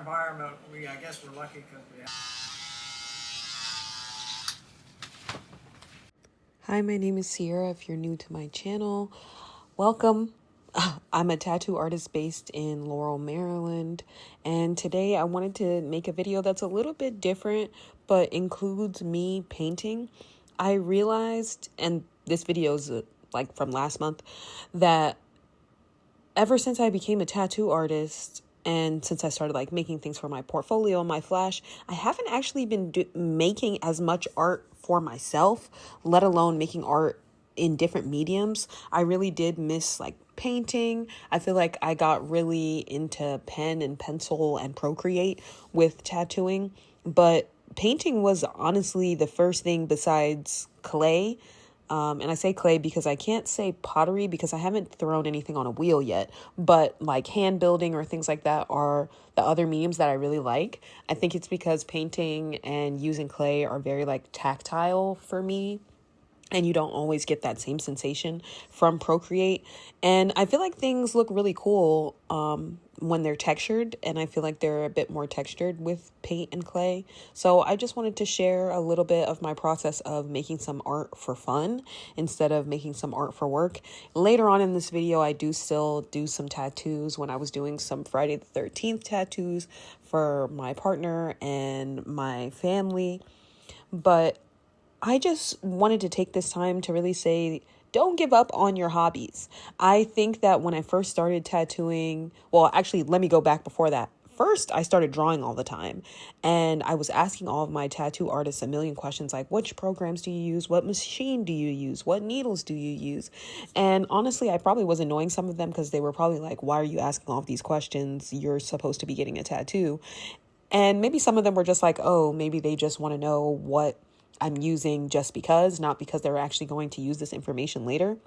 environment, I guess we're lucky because we have. Hi, my name is Sierra. If you're new to my channel, welcome. I'm a tattoo artist based in Laurel, Maryland, and today I wanted to make a video that's a little bit different, but includes me painting. I realized, and this video is like from last month, that ever since I became a tattoo artist and since I started like making things for my portfolio and my flash, I haven't actually been making as much art for myself, let alone making art in different mediums. I really did miss like painting. I feel like I got really into pen and pencil and Procreate with tattooing, but painting was honestly the first thing besides clay. And I say clay because I can't say pottery because I haven't thrown anything on a wheel yet. But like hand building or things like that are the other mediums that I really like. I think it's because painting and using clay are very like tactile for me. And you don't always get that same sensation from Procreate. And I feel like things look really cool when they're textured. And I feel like they're a bit more textured with paint and clay. So I just wanted to share a little bit of my process of making some art for fun instead of making some art for work. Later on in this video, I do still do some tattoos when I was doing some Friday the 13th tattoos for my partner and my family. But I just wanted to take this time to really say, don't give up on your hobbies. I think that when I first started tattooing, well, actually, let me go back before that. First, I started drawing all the time, and I was asking all of my tattoo artists a million questions like, which programs do you use? What machine do you use? What needles do you use? And honestly, I probably was annoying some of them because they were probably like, why are you asking all of these questions? You're supposed to be getting a tattoo. And maybe some of them were just like, oh, maybe they just want to know what I'm using just because, not because they're actually going to use this information later.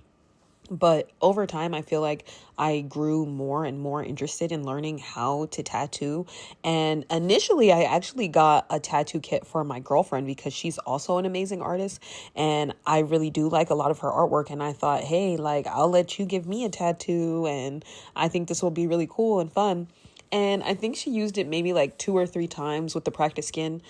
But over time, I feel like I grew more and more interested in learning how to tattoo. And initially, I actually got a tattoo kit for my girlfriend because she's also an amazing artist. And I really do like a lot of her artwork. And I thought, hey, like, I'll let you give me a tattoo. And I think this will be really cool and fun. And I think she used it maybe like 2 or 3 times with the practice skin.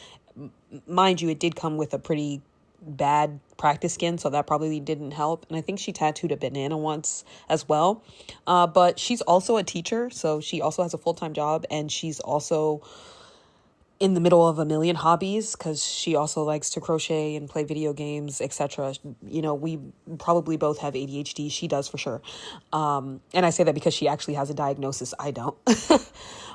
Mind you, it did come with a pretty bad practice skin, so that probably didn't help. And I think she tattooed a banana once as well. But she's also a teacher, so she also has a full-time job, and she's also in the middle of a million hobbies because she also likes to crochet and play video games, etc. You know, we probably both have ADHD. She does for sure. And I say that because she actually has a diagnosis. I don't.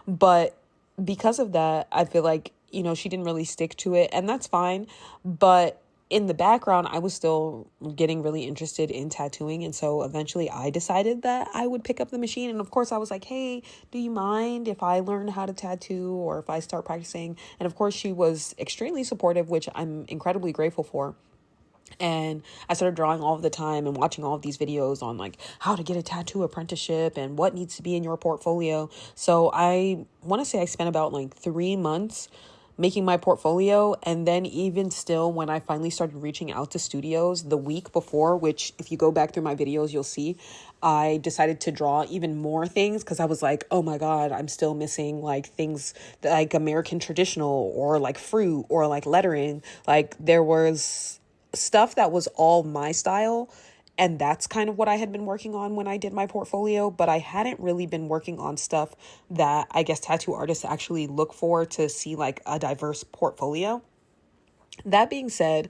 But because of that, I feel like, you know, she didn't really stick to it, and that's fine. But in the background, I was still getting really interested in tattooing. And so eventually I decided that I would pick up the machine. And of course I was like, hey, do you mind if I learn how to tattoo or if I start practicing? And of course she was extremely supportive, which I'm incredibly grateful for. And I started drawing all of the time and watching all of these videos on like how to get a tattoo apprenticeship and what needs to be in your portfolio. So I want to say I spent about like 3 months making my portfolio. And then even still, when I finally started reaching out to studios the week before, which if you go back through my videos, you'll see, I decided to draw even more things because I was like, oh my God, I'm still missing like things like American traditional or like fruit or like lettering. Like there was stuff that was all my style. And that's kind of what I had been working on when I did my portfolio, but I hadn't really been working on stuff that I guess tattoo artists actually look for to see like a diverse portfolio. That being said,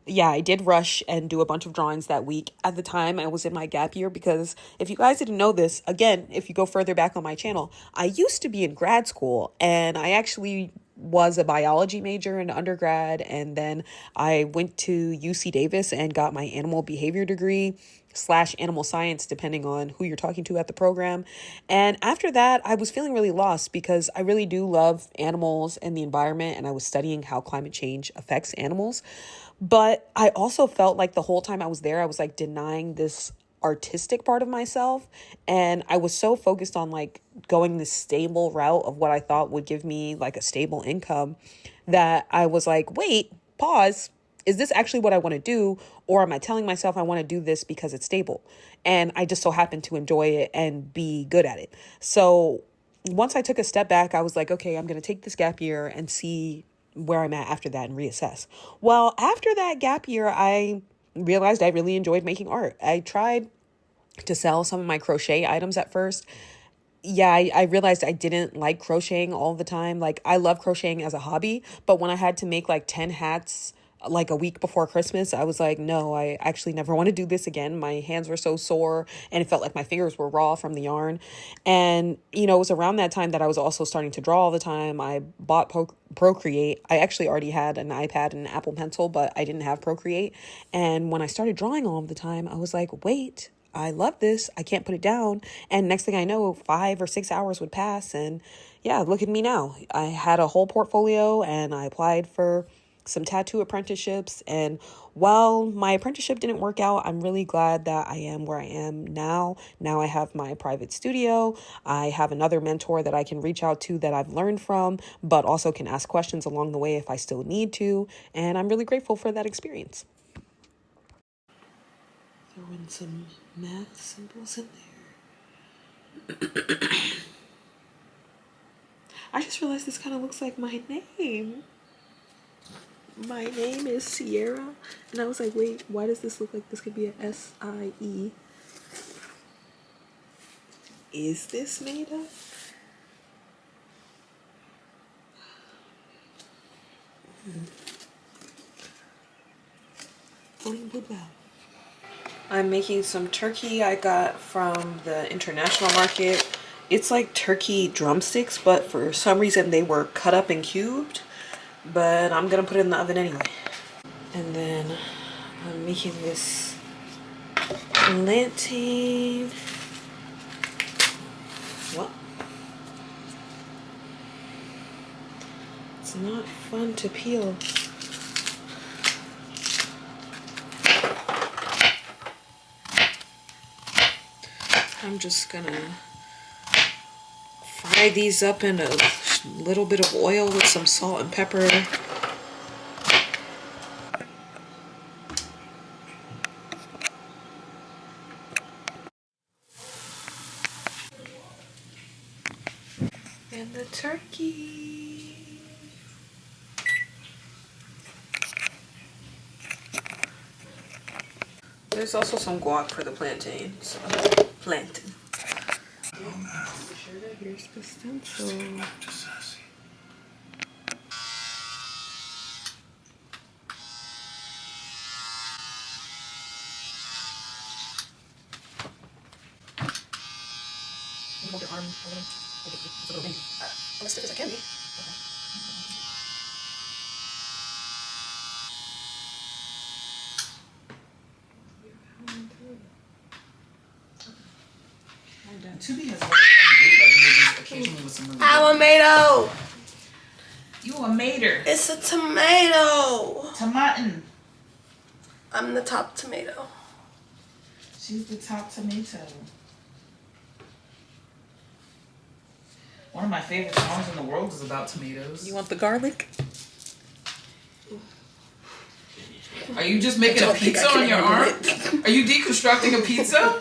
yeah, I did rush and do a bunch of drawings that week. At the time, I was in my gap year because if you guys didn't know this, again, if you go further back on my channel, I used to be in grad school and I actually was a biology major in undergrad. And then I went to UC Davis and got my animal behavior degree / animal science, depending on who you're talking to at the program. And after that, I was feeling really lost because I really do love animals and the environment. And I was studying how climate change affects animals. But I also felt like the whole time I was there, I was like denying this artistic part of myself. And I was so focused on like going the stable route of what I thought would give me like a stable income that I was like, wait, pause. Is this actually what I want to do? Or am I telling myself I want to do this because it's stable? And I just so happen to enjoy it and be good at it. So once I took a step back, I was like, okay, I'm going to take this gap year and see where I'm at after that and reassess. Well, after that gap year, I realized I really enjoyed making art. I tried to sell some of my crochet items at first. Yeah, I realized I didn't like crocheting all the time. Like, I love crocheting as a hobby, but when I had to make like 10 hats like a week before Christmas, I was like, no, I actually never want to do this again. My hands were so sore and it felt like my fingers were raw from the yarn. And, you know, it was around that time that I was also starting to draw all the time. I bought Procreate. I actually already had an iPad and an Apple Pencil, but I didn't have Procreate. And when I started drawing all of the time, I was like, wait, I love this. I can't put it down. And next thing I know, 5 or 6 hours would pass. And yeah, look at me now. I had a whole portfolio and I applied for some tattoo apprenticeships. And while my apprenticeship didn't work out, I'm really glad that I am where I am now. Now I have my private studio. I have another mentor that I can reach out to that I've learned from, but also can ask questions along the way if I still need to. And I'm really grateful for that experience. Throw in some math symbols in there. I just realized this kind of looks like my name. My name is Sierra. And I was like, wait, why does this look like this could be a S-I-E? Is this made up? I'm making some turkey I got from the international market. It's like turkey drumsticks, but for some reason they were cut up and cubed. But I'm gonna put it in the oven anyway. And then I'm making this plantain. What? It's not fun to peel. I'm just gonna fry these up in a little bit of oil with some salt and pepper. And the turkey. There's also some guac for the plantain. So, plantain. Here's the stencil. Hold your arm a little. It's a little windy. I'm as stiff as I can be. Tubi has movies occasionally with some really I'm a tomato. You a mater. It's a tomato. Tomatin. I'm the top tomato. She's the top tomato. One of my favorite songs in the world is about tomatoes. You want the garlic? Are you just making a pizza on your arm? Are you deconstructing a pizza?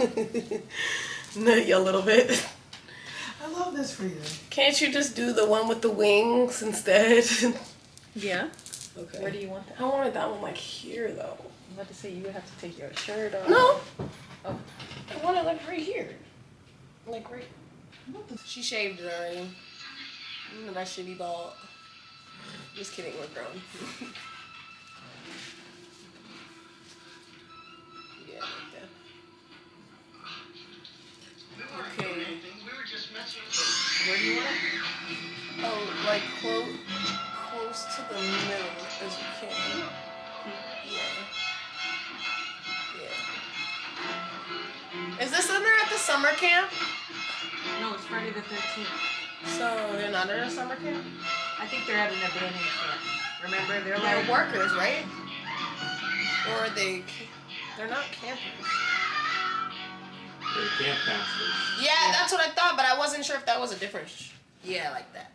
A little bit. I love this for you. Can't you just do the one with the wings instead? Yeah. Okay. Where do you want that? I wanted that one like here though. I'm about to say you would have to take your shirt off. No. Oh. I want it like right here. Like right. She shaved it already. That shitty bald. Just kidding, we're grown. Yeah, like that. Okay. Where do you want it? Oh, like close to the middle as you can. Yeah. Yeah. Is this when they're at the summer camp? No, it's Friday the 13th. So they're not at a summer camp? I think they're at an abandoned camp. Remember, they're They're workers, right? Or they're not campers. They're camp counselors. Yeah, that's what I thought, but I wasn't sure if that was a difference. Yeah, like that.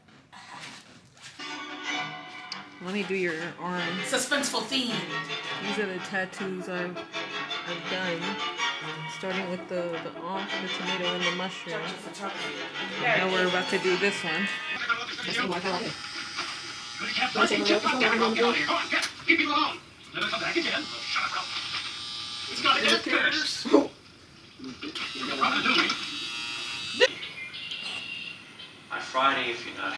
Let me do your arm. Suspenseful theme. These are the tattoos I've done. Starting with the tomato and the mushroom. Now we're about to do this one. Keep it alone. Never come back again. Shut up. It's got a death curse. By Friday, if you're not